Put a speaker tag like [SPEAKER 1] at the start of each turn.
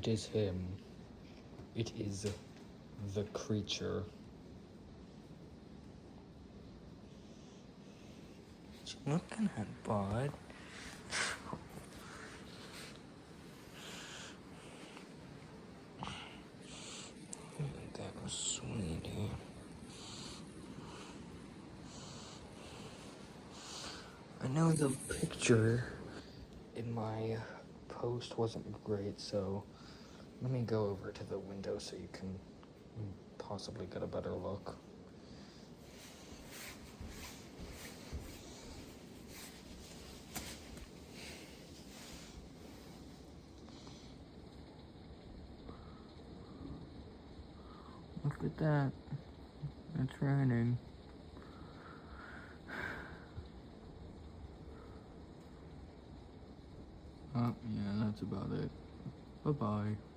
[SPEAKER 1] It is him. It is the creature.
[SPEAKER 2] What you looking at, bud? That was sweet. I know the picture in my post wasn't great, so let me go over to the window so you can possibly get a better look. Look at that. It's raining. Oh, yeah, that's about it. Bye-bye.